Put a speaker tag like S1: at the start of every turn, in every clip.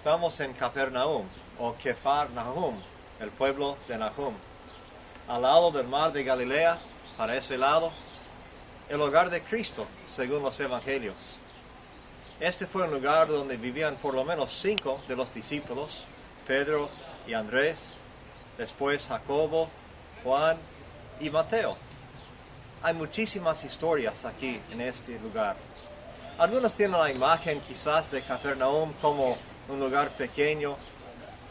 S1: Estamos en Capernaum, o Kefar Nahum, el pueblo de Nahum, al lado del mar de Galilea, para ese lado, el hogar de Cristo, según los evangelios. Este fue un lugar donde vivían por lo menos 5 de los discípulos, Pedro y Andrés, después Jacobo, Juan y Mateo. Hay muchísimas historias aquí en este lugar. Algunos tienen la imagen quizás de Capernaum como un lugar pequeño,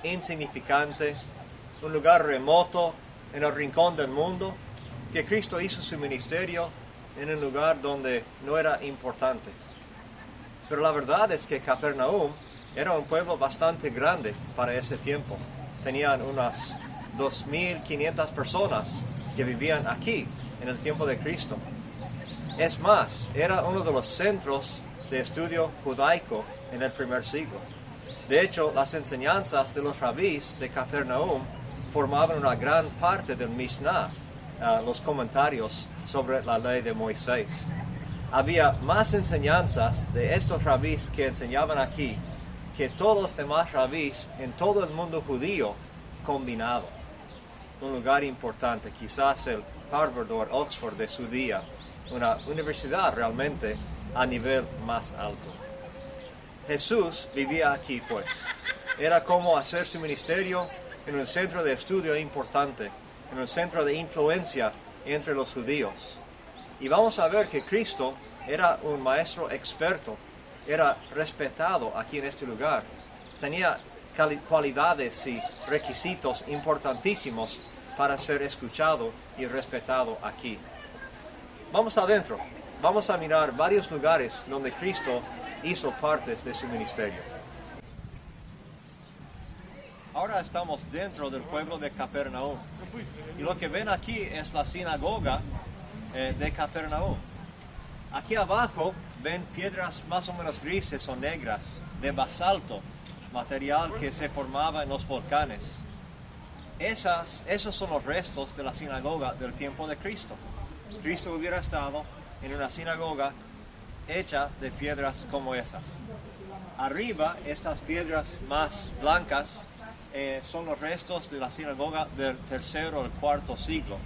S1: insignificante, un lugar remoto en el rincón del mundo, que Cristo hizo su ministerio en un lugar donde no era importante. Pero la verdad es que Capernaum era un pueblo bastante grande para ese tiempo. Tenían unas 2.500 personas que vivían aquí en el tiempo de Cristo. Es más, era uno de los centros de estudio judaico en el primer siglo. De hecho, las enseñanzas de los rabís de Capernaum formaban una gran parte del Mishnah, los comentarios sobre la ley de Moisés. Había más enseñanzas de estos rabís que enseñaban aquí que todos los demás rabís en todo el mundo judío combinado. Un lugar importante, quizás el Harvard o el Oxford de su día, una universidad realmente a nivel más alto. Jesús vivía aquí, pues. Era como hacer su ministerio en un centro de estudio importante, en un centro de influencia entre los judíos. Y vamos a ver que Cristo era un maestro experto, era respetado aquí en este lugar. Tenía cualidades y requisitos importantísimos para ser escuchado y respetado aquí. Vamos adentro, vamos a mirar varios lugares donde Cristo hizo partes de su ministerio. Ahora estamos dentro del pueblo de Capernaum. Y lo que ven aquí es la sinagoga de Capernaum. Aquí abajo ven piedras más o menos grises o negras de basalto, material que se formaba en los volcanes. Esos son los restos de la sinagoga del tiempo de Cristo. Cristo hubiera estado en una sinagoga hecha de piedras como esas. Arriba, estas piedras más blancas son los restos de la sinagoga del tercero o el cuarto siglo,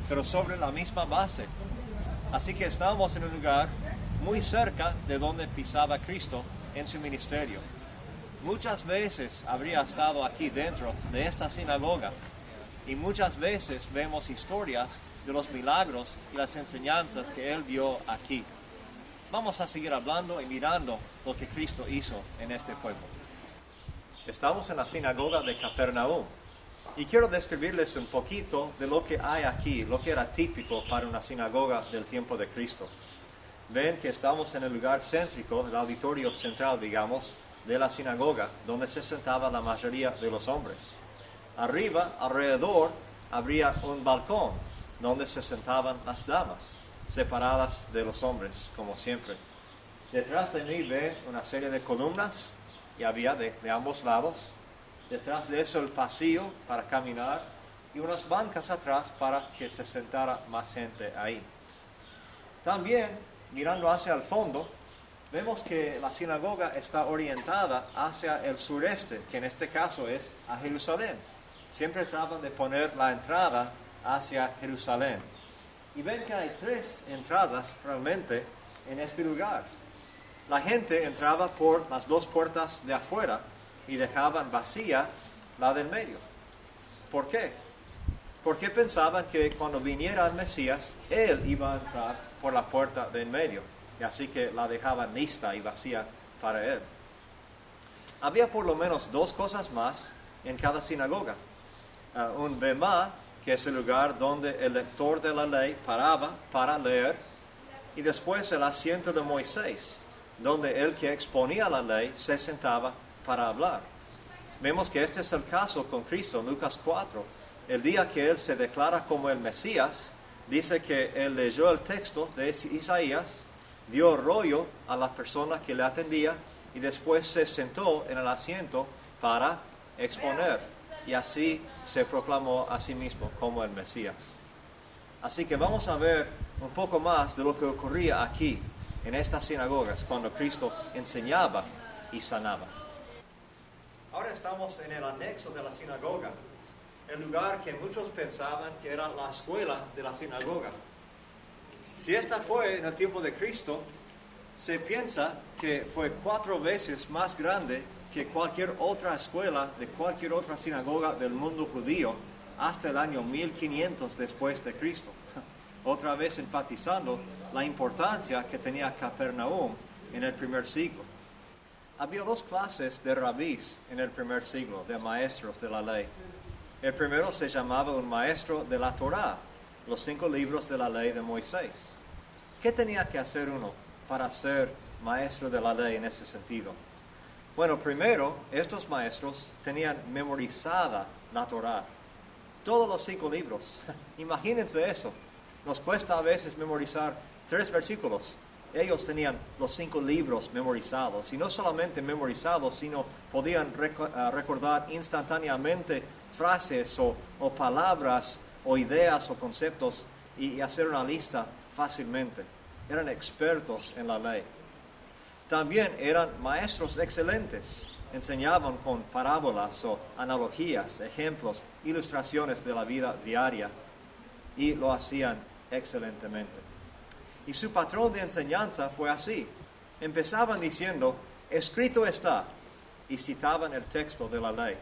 S1: pero sobre la misma base. Así que estamos en un lugar muy cerca de donde pisaba Cristo en su ministerio. Muchas veces habría estado aquí dentro de esta sinagoga y muchas veces vemos historias de los milagros y las enseñanzas que Él dio aquí. Vamos a seguir hablando y mirando lo que Cristo hizo en este pueblo. Estamos en la sinagoga de Capernaum y quiero describirles un poquito de lo que hay aquí, lo que era típico para una sinagoga del tiempo de Cristo. Ven que estamos en el lugar céntrico, el auditorio central, digamos, de la sinagoga, donde se sentaba la mayoría de los hombres. Arriba, alrededor, habría un balcón, donde se sentaban las damas, separadas de los hombres, como siempre. Detrás de mí ven una serie de columnas, y había de ambos lados. Detrás de eso el pasillo para caminar, y unas bancas atrás para que se sentara más gente ahí. También, mirando hacia el fondo, vemos que la sinagoga está orientada hacia el sureste, que en este caso es a Jerusalén. Siempre tratan de poner la entrada hacia Jerusalén. Y ven que hay 3 entradas realmente en este lugar. La gente entraba por las 2 puertas de afuera y dejaban vacía la del medio. ¿Por qué? Porque pensaban que cuando viniera el Mesías, Él iba a entrar por la puerta de en medio. Y así que la dejaban lista y vacía para Él. Había por lo menos 2 cosas más en cada sinagoga. Un bemá, que es el lugar donde el lector de la ley paraba para leer, y después el asiento de Moisés, donde el que exponía la ley se sentaba para hablar. Vemos que este es el caso con Cristo en Lucas 4. El día que Él se declara como el Mesías, dice que Él leyó el texto de Isaías, dio rollo a la persona que le atendía y después se sentó en el asiento para exponer. Y así se proclamó a sí mismo como el Mesías. Así que vamos a ver un poco más de lo que ocurría aquí, en estas sinagogas, cuando Cristo enseñaba y sanaba. estamos en el anexo de la sinagoga, el lugar que muchos pensaban que era la escuela de la sinagoga. Si esta fue en el tiempo de Cristo, se piensa que fue 4 veces más grande que cualquier otra escuela de cualquier otra sinagoga del mundo judío hasta el año 1500 después de Cristo. Otra vez enfatizando la importancia que tenía Capernaum en el primer siglo. Había 2 clases de rabís en el primer siglo, de maestros de la ley. El primero se llamaba un maestro de la Torá, los 5 libros de la ley de Moisés. ¿Qué tenía que hacer uno para ser maestro de la ley en ese sentido? Bueno, primero, estos maestros tenían memorizada la Torá, todos los 5 libros. Imagínense eso. Nos cuesta a veces memorizar 3 versículos. Ellos tenían los 5 libros memorizados, y no solamente memorizados, sino podían recordar instantáneamente frases o palabras o ideas o conceptos y hacer una lista fácilmente. Eran expertos en la ley. También eran maestros excelentes. Enseñaban con parábolas o analogías, ejemplos, ilustraciones de la vida diaria, y lo hacían excelentemente. Y su patrón de enseñanza fue así. Empezaban diciendo, escrito está, y citaban el texto de la ley.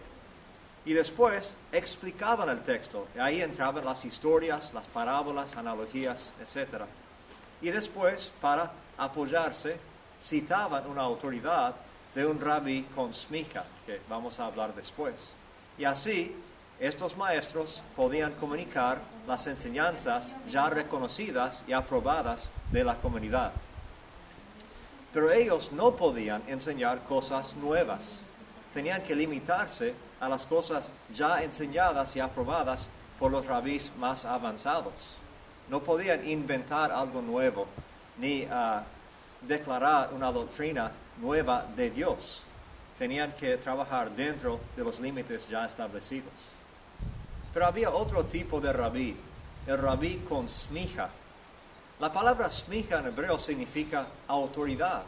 S1: Y después explicaban el texto, y ahí entraban las historias, las parábolas, analogías, etc. Y después, para apoyarse, citaban una autoridad de un rabí con smicha, que vamos a hablar después. Y así, estos maestros podían comunicar las enseñanzas ya reconocidas y aprobadas de la comunidad. Pero ellos no podían enseñar cosas nuevas. Tenían que limitarse a las cosas ya enseñadas y aprobadas por los rabís más avanzados. No podían inventar algo nuevo, ni declarar una doctrina nueva de Dios. Tenían que trabajar dentro de los límites ya establecidos. Pero había otro tipo de rabí, el rabí con smicha. La palabra smicha en hebreo significa autoridad.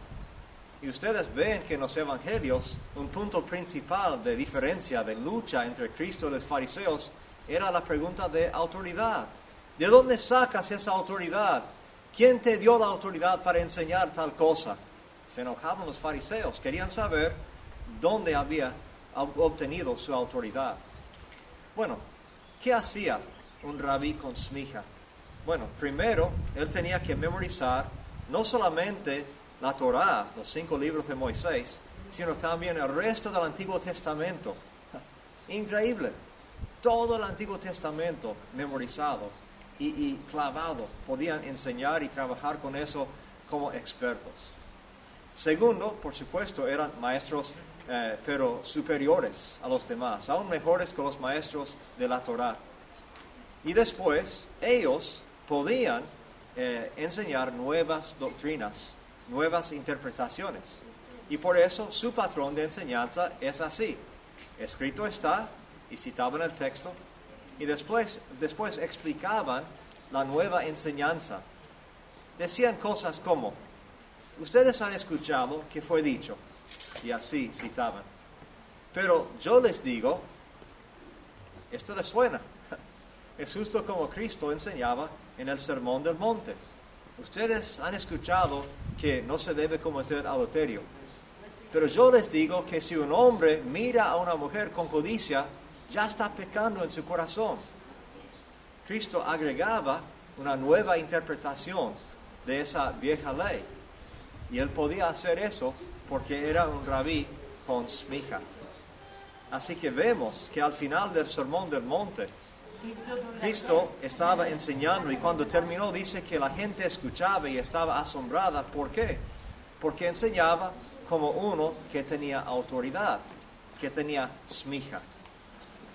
S1: Y ustedes ven que en los evangelios un punto principal de diferencia, de lucha entre Cristo y los fariseos, era la pregunta de autoridad. ¿De dónde sacas esa autoridad? ¿Quién te dio la autoridad para enseñar tal cosa? Se enojaban los fariseos, querían saber dónde había obtenido su autoridad. Bueno, ¿qué hacía un rabí con smicha? Bueno, primero, él tenía que memorizar no solamente la Torá, los 5 libros de Moisés, sino también el resto del Antiguo Testamento. Increíble. Todo el Antiguo Testamento memorizado y clavado. Podían enseñar y trabajar con eso como expertos. Segundo, por supuesto, eran maestros pero superiores a los demás, aún mejores que los maestros de la Torá. Y después, ellos podían enseñar nuevas doctrinas, nuevas interpretaciones. Y por eso su patrón de enseñanza es así. Escrito está, y citaban el texto, y después explicaban la nueva enseñanza. Decían cosas como, ustedes han escuchado que fue dicho, y así citaban. Pero yo les digo, esto les suena. Es justo como Cristo enseñaba en el Sermón del Monte. Ustedes han escuchado que no se debe cometer adulterio. Pero yo les digo que si un hombre mira a una mujer con codicia, ya está pecando en su corazón. Cristo agregaba una nueva interpretación de esa vieja ley. Y él podía hacer eso porque era un rabí con smicha. Así que vemos que al final del Sermón del Monte, Cristo estaba enseñando, y cuando terminó dice que la gente escuchaba y estaba asombrada. ¿Por qué? Porque enseñaba como uno que tenía autoridad, que tenía smicha.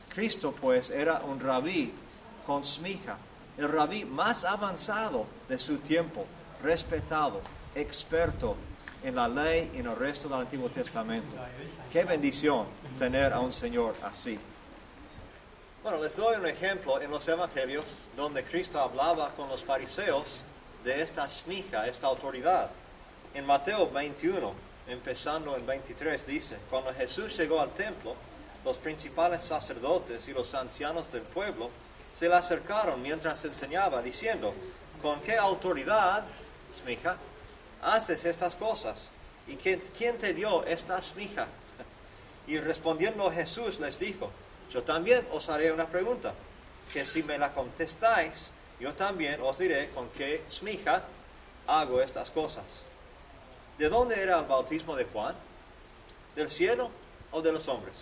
S1: Cristo pues era un rabí con smicha, el rabí más avanzado de su tiempo, respetado, experto en la ley y en el resto del Antiguo Testamento. Qué bendición tener a un Señor así. Bueno, les doy un ejemplo en los Evangelios donde Cristo hablaba con los fariseos de esta smicha, esta autoridad. En Mateo 21, empezando en 23, dice, cuando Jesús llegó al templo, los principales sacerdotes y los ancianos del pueblo se le acercaron mientras enseñaba, diciendo, ¿con qué autoridad, smija, haces estas cosas? ¿Y quién te dio esta smija? Y respondiendo Jesús les dijo, yo también os haré una pregunta, que si me la contestáis, yo también os diré con qué smija hago estas cosas. ¿De dónde era el bautismo de Juan? ¿Del cielo o de los hombres?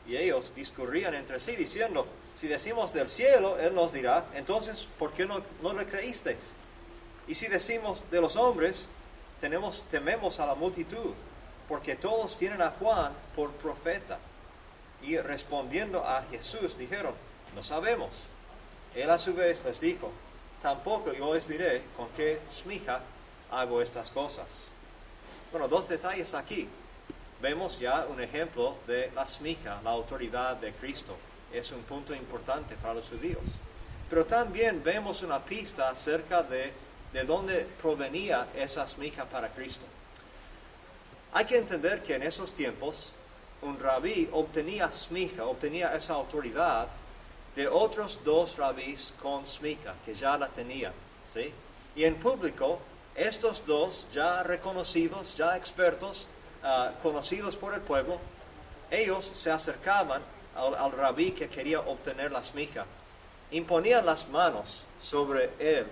S1: Y ellos discurrían entre sí diciendo, si decimos del cielo, él nos dirá, entonces, ¿por qué no le creíste? Y si decimos de los hombres, tememos a la multitud, porque todos tienen a Juan por profeta. Y respondiendo a Jesús, dijeron, no sabemos. Él a su vez les dijo, tampoco yo les diré con qué smija hago estas cosas. Bueno, dos detalles aquí. Vemos ya un ejemplo de la smija, la autoridad de Cristo. Es un punto importante para los judíos. Pero también vemos una pista acerca de dónde provenía esa smija para Cristo. Hay que entender que en esos tiempos un rabí obtenía smija, obtenía esa autoridad de otros dos rabís con smija, que ya la tenían, ¿sí? Y en público, estos dos ya reconocidos, ya expertos, conocidos por el pueblo, ellos se acercaban al rabí que quería obtener la smija, imponían las manos sobre él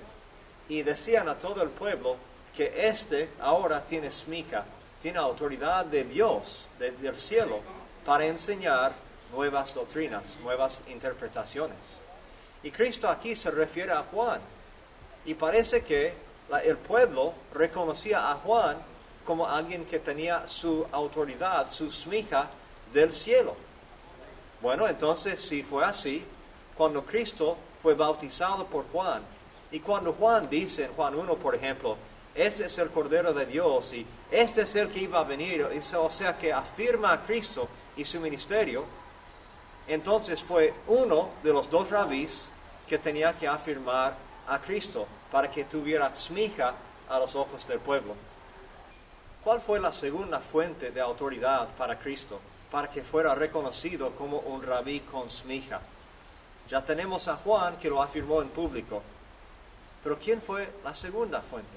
S1: y decían a todo el pueblo que éste ahora tiene smija, tiene autoridad de Dios, del cielo, para enseñar nuevas doctrinas, nuevas interpretaciones. Y Cristo aquí se refiere a Juan, y parece que el pueblo reconocía a Juan como alguien que tenía su autoridad, su smija del cielo. Bueno, entonces si fue así, cuando Cristo fue bautizado por Juan, y cuando Juan dice en Juan 1, por ejemplo, este es el Cordero de Dios y este es el que iba a venir, o sea que afirma a Cristo y su ministerio, entonces fue uno de los dos rabís que tenía que afirmar a Cristo para que tuviera smija a los ojos del pueblo. ¿Cuál fue la segunda fuente de autoridad para Cristo, para que fuera reconocido como un rabí con smija? Ya tenemos a Juan que lo afirmó en público, pero ¿quién fue la segunda fuente?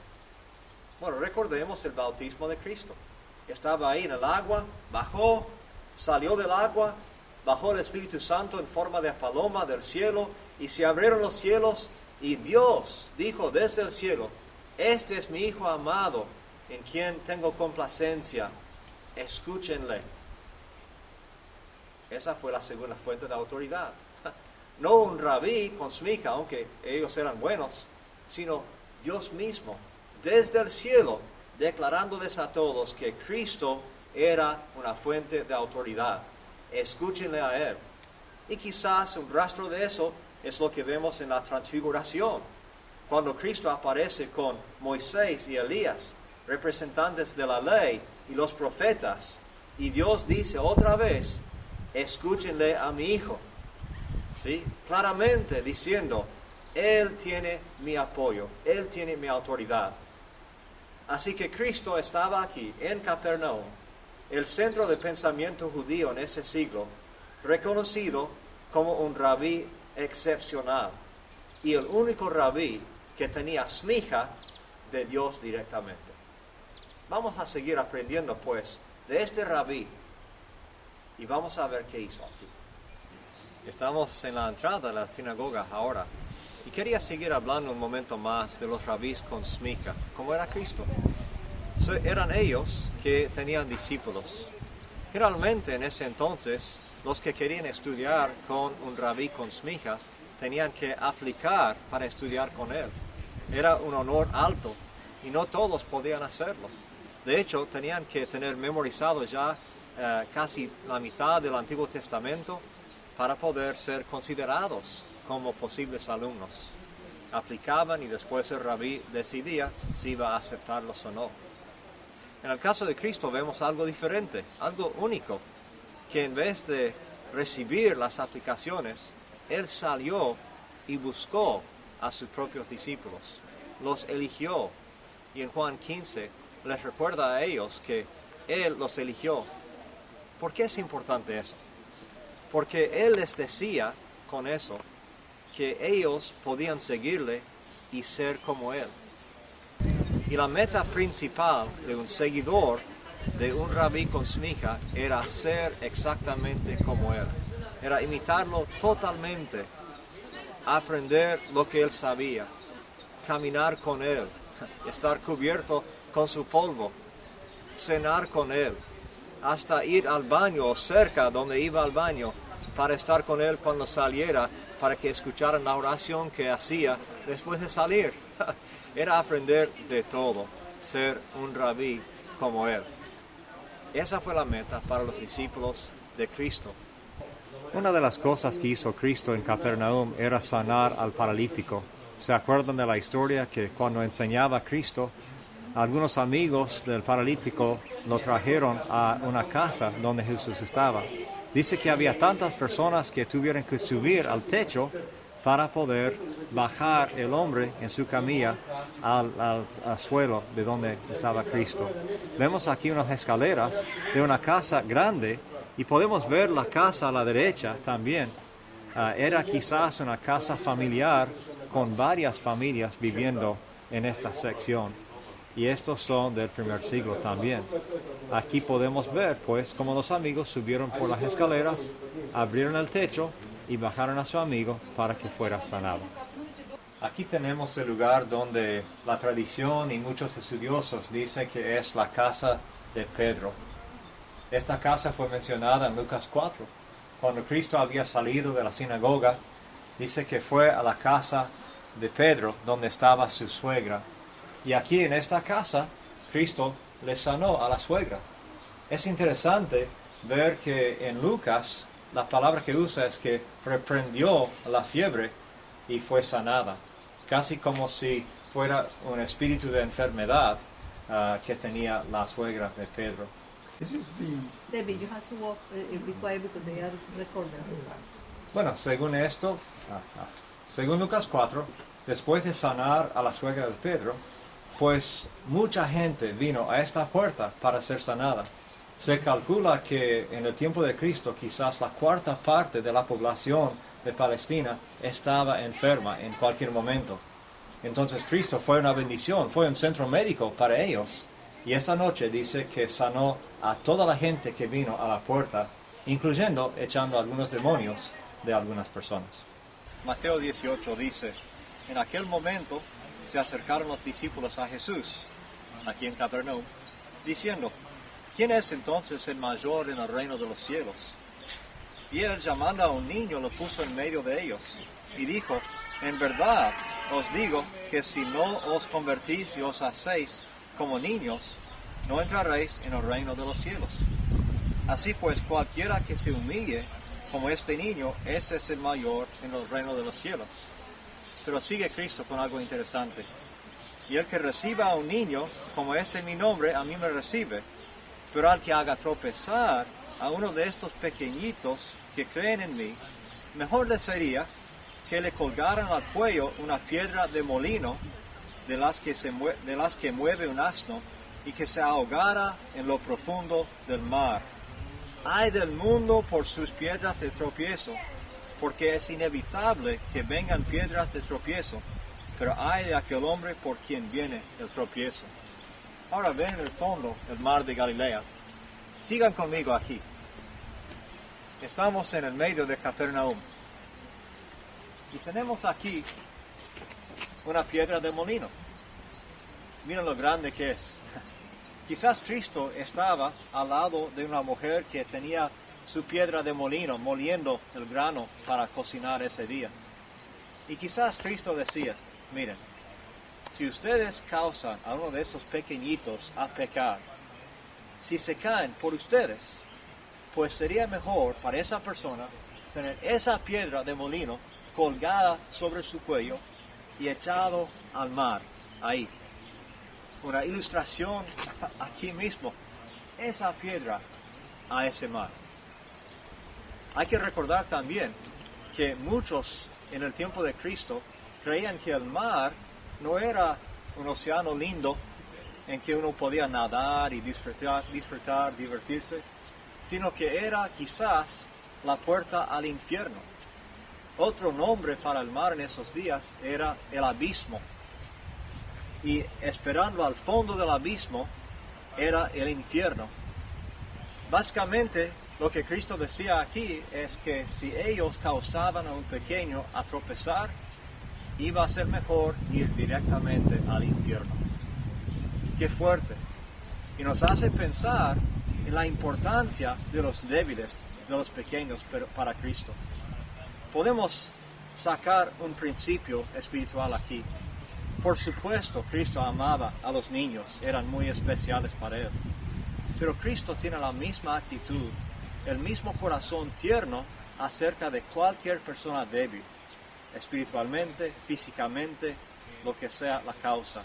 S1: Bueno, recordemos el bautismo de Cristo. Estaba ahí en el agua, bajó, salió del agua, bajó el Espíritu Santo en forma de paloma del cielo, y se abrieron los cielos, y Dios dijo desde el cielo, este es mi Hijo amado, en quien tengo complacencia, escúchenle. Esa fue la segunda fuente de autoridad. No un rabí con smija, aunque ellos eran buenos, sino Dios mismo, desde el cielo, declarándoles a todos que Cristo era una fuente de autoridad. Escúchenle a Él. Y quizás un rastro de eso es lo que vemos en la transfiguración, cuando Cristo aparece con Moisés y Elías, representantes de la ley y los profetas, y Dios dice otra vez, escúchenle a mi Hijo. ¿Sí? Claramente diciendo, Él tiene mi apoyo, Él tiene mi autoridad. Así que Cristo estaba aquí, en Capernaum, el centro de pensamiento judío en ese siglo, reconocido como un rabí excepcional, y el único rabí que tenía smija de Dios directamente. Vamos a seguir aprendiendo, pues, de este rabí, y vamos a ver qué hizo aquí. Estamos en la entrada de la sinagoga ahora. Y quería seguir hablando un momento más de los rabís con smija, como era Cristo. Eran ellos que tenían discípulos. Generalmente en ese entonces, los que querían estudiar con un rabí con smija, tenían que aplicar para estudiar con él. Era un honor alto y no todos podían hacerlo. De hecho, tenían que tener memorizado ya casi la mitad del Antiguo Testamento para poder ser considerados como posibles alumnos. Aplicaban y después el rabí decidía si iba a aceptarlos o no. En el caso de Cristo vemos algo diferente, algo único, que en vez de recibir las aplicaciones, Él salió y buscó a sus propios discípulos, los eligió, y en Juan 15 les recuerda a ellos que Él los eligió ¿Por qué es importante eso? Porque Él les decía con eso que ellos podían seguirle y ser como Él. Y la meta principal de un seguidor de un rabí con smicha era ser exactamente como Él. Era imitarlo totalmente, aprender lo que Él sabía, caminar con Él, estar cubierto con su polvo, cenar con Él, hasta ir al baño o cerca donde iba al baño para estar con Él cuando saliera, para que escucharan la oración que hacía después de salir. Era aprender de todo, ser un rabí como Él. Esa fue la meta para los discípulos de Cristo. Una de las cosas que hizo Cristo en Capernaum era sanar al paralítico. ¿Se acuerdan de la historia que cuando enseñaba a Cristo, algunos amigos del paralítico lo trajeron a una casa donde Jesús estaba? Dice que había tantas personas que tuvieron que subir al techo para poder bajar el hombre en su camilla al suelo de donde estaba Cristo. Vemos aquí unas escaleras de una casa grande y podemos ver la casa a la derecha también. Era quizás una casa familiar con varias familias viviendo en esta sección. Y estos son del primer siglo también. Aquí podemos ver, pues, cómo los amigos subieron por las escaleras, abrieron el techo y bajaron a su amigo para que fuera sanado. Aquí tenemos el lugar donde la tradición y muchos estudiosos dicen que es la casa de Pedro. Esta casa fue mencionada en Lucas 4. Cuando Cristo había salido de la sinagoga, dice que fue a la casa de Pedro, donde estaba su suegra. Y aquí en esta casa, Cristo le sanó a la suegra. Es interesante ver que en Lucas, la palabra que usa es que reprendió la fiebre y fue sanada. Casi como si fuera un espíritu de enfermedad que tenía la suegra de Pedro.
S2: David, you have to walk, be quiet because they are recording.
S1: Bueno, según esto, según Lucas 4, después de sanar a la suegra de Pedro, pues mucha gente vino a esta puerta para ser sanada. Se calcula que en el tiempo de Cristo quizás la cuarta parte de la población de Palestina estaba enferma en cualquier momento. Entonces Cristo fue una bendición, fue un centro médico para ellos. Y esa noche dice que sanó a toda la gente que vino a la puerta, incluyendo echando algunos demonios de algunas personas. Mateo 18 dice, en aquel momento se acercaron los discípulos a Jesús, aquí en Capernaum, diciendo, ¿quién es entonces el mayor en el reino de los cielos? Y él, llamando a un niño, lo puso en medio de ellos, y dijo, en verdad os digo que si no os convertís y os hacéis como niños, no entraréis en el reino de los cielos. Así pues, cualquiera que se humille como este niño, ese es el mayor en el reino de los cielos. Pero sigue Cristo con algo interesante. Y el que reciba a un niño, como este en mi nombre, a mí me recibe. Pero al que haga tropezar a uno de estos pequeñitos que creen en mí, mejor le sería que le colgaran al cuello una piedra de molino de las que mueve un asno y que se ahogara en lo profundo del mar. Ay del mundo por sus piedras de tropiezo, porque es inevitable que vengan piedras de tropiezo, pero ay de aquel hombre por quien viene el tropiezo. Ahora ven en el fondo el mar de Galilea. Sigan conmigo aquí. Estamos en el medio de Capernaum. Y tenemos aquí una piedra de molino. Miren lo grande que es. Quizás Cristo estaba al lado de una mujer que tenía su piedra de molino moliendo el grano para cocinar ese día. Y quizás Cristo decía, miren, si ustedes causan a uno de estos pequeñitos a pecar, si se caen por ustedes, pues sería mejor para esa persona tener esa piedra de molino colgada sobre su cuello y echado al mar, ahí. Una ilustración aquí mismo, esa piedra a ese mar. Hay que recordar también que muchos en el tiempo de Cristo creían que el mar no era un océano lindo en que uno podía nadar y disfrutar, divertirse, sino que era quizás la puerta al infierno. Otro nombre para el mar en esos días era el abismo. Y esperando al fondo del abismo era el infierno. Básicamente, lo que Cristo decía aquí es que si ellos causaban a un pequeño a tropezar, iba a ser mejor ir directamente al infierno. ¡Qué fuerte! Y nos hace pensar en la importancia de los débiles, de los pequeños para Cristo. Podemos sacar un principio espiritual aquí. Por supuesto, Cristo amaba a los niños, eran muy especiales para Él. Pero Cristo tiene la misma actitud, el mismo corazón tierno acerca de cualquier persona débil, espiritualmente, físicamente, lo que sea la causa.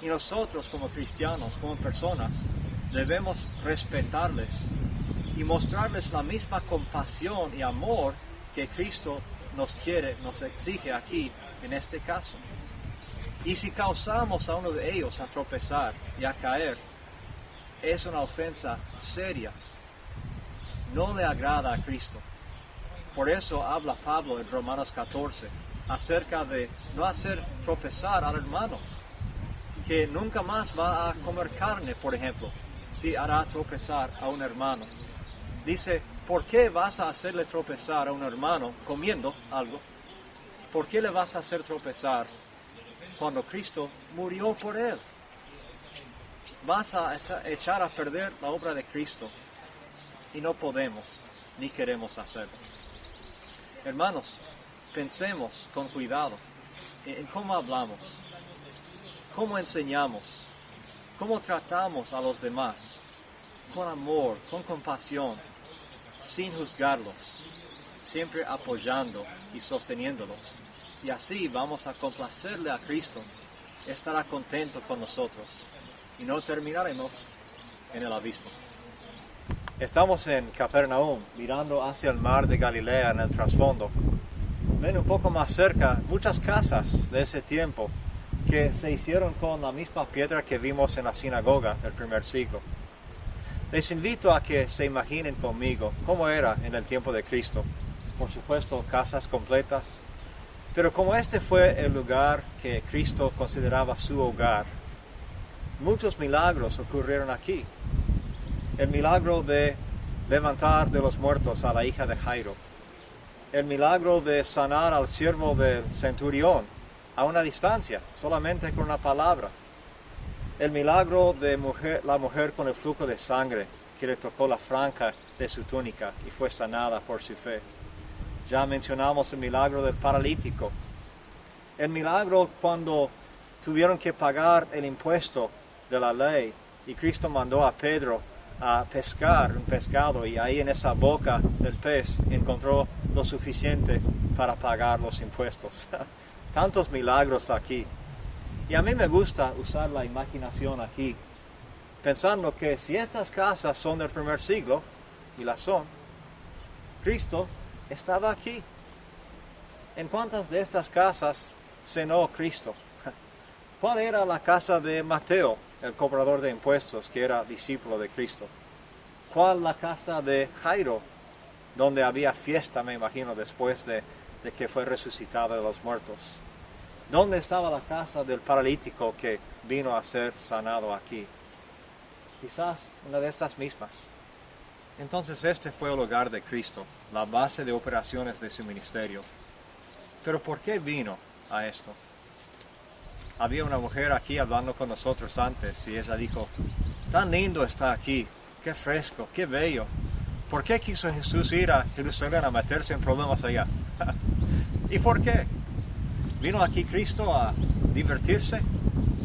S1: Y nosotros como cristianos, como personas, debemos respetarles y mostrarles la misma compasión y amor que Cristo nos quiere, nos exige aquí en este caso. Y si causamos a uno de ellos a tropezar y a caer, es una ofensa seria. No le agrada a Cristo. Por eso habla Pablo en Romanos 14 acerca de no hacer tropezar al hermano, que nunca más va a comer carne, por ejemplo, si hará tropezar a un hermano. Dice, ¿por qué vas a hacerle tropezar a un hermano comiendo algo? ¿Por qué le vas a hacer tropezar cuando Cristo murió por él? Vas a echar a perder la obra de Cristo y no podemos ni queremos hacerlo. Hermanos, pensemos con cuidado en cómo hablamos, cómo enseñamos, cómo tratamos a los demás, con amor, con compasión, sin juzgarlos, siempre apoyando y sosteniéndolos. Y así vamos a complacerle a Cristo, estará contento con nosotros y no terminaremos en el abismo. Estamos en Capernaum, mirando hacia el mar de Galilea en el trasfondo. Ven un poco más cerca muchas casas de ese tiempo que se hicieron con la misma piedra que vimos en la sinagoga del primer siglo. Les invito a que se imaginen conmigo cómo era en el tiempo de Cristo. Por supuesto, casas completas. Pero como este fue el lugar que Cristo consideraba su hogar, muchos milagros ocurrieron aquí. El milagro de levantar de los muertos a la hija de Jairo. El milagro de sanar al siervo del centurión a una distancia, solamente con una palabra. El milagro de la mujer con el flujo de sangre, que le tocó la franja de su túnica y fue sanada por su fe. Ya mencionamos el milagro del paralítico. El milagro cuando tuvieron que pagar el impuesto de la ley y Cristo mandó a Pedro a pescar un pescado y ahí en esa boca del pez encontró lo suficiente para pagar los impuestos. Tantos milagros aquí. Y a mí me gusta usar la imaginación aquí, pensando que si estas casas son del primer siglo, y las son, Cristo estaba aquí. ¿En cuántas de estas casas cenó Cristo? ¿Cuál era la casa de Mateo, el cobrador de impuestos, que era discípulo de Cristo? ¿Cuál la casa de Jairo, donde había fiesta, me imagino, después de que fue resucitado de los muertos? ¿Dónde estaba la casa del paralítico que vino a ser sanado aquí? Quizás una de estas mismas. Entonces este fue el hogar de Cristo, la base de operaciones de su ministerio. Pero ¿por qué vino a esto? Había una mujer aquí hablando con nosotros antes y ella dijo, tan lindo está aquí, qué fresco, qué bello. ¿Por qué quiso Jesús ir a Jerusalén a meterse en problemas allá? ¿Y por qué? ¿Vino aquí Cristo a divertirse,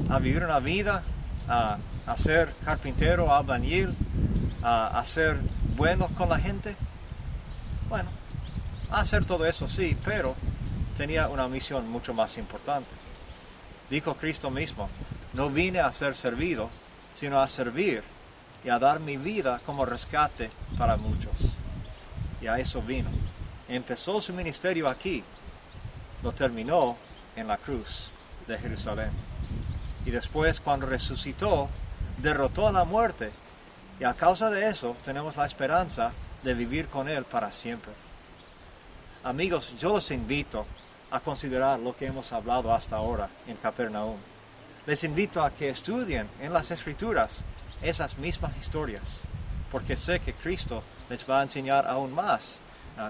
S1: a vivir una vida, a ser carpintero, albañil, a ser bueno con la gente? Bueno, a hacer todo eso sí, pero tenía una misión mucho más importante. Dijo Cristo mismo, no vine a ser servido, sino a servir y a dar mi vida como rescate para muchos. Y a eso vino. Empezó su ministerio aquí, lo terminó en la cruz de Jerusalén. Y después, cuando resucitó, derrotó a la muerte Y a causa de eso tenemos la esperanza de vivir con Él para siempre. Amigos, yo los invito a considerar lo que hemos hablado hasta ahora en Capernaum. Les invito a que estudien en las Escrituras esas mismas historias, porque sé que Cristo les va a enseñar aún más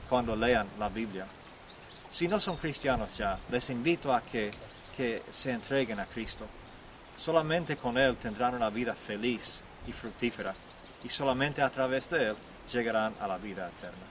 S1: cuando lean la Biblia. Si no son cristianos ya, les invito a que se entreguen a Cristo. Solamente con Él tendrán una vida feliz y fructífera, y solamente a través de Él llegarán a la vida eterna.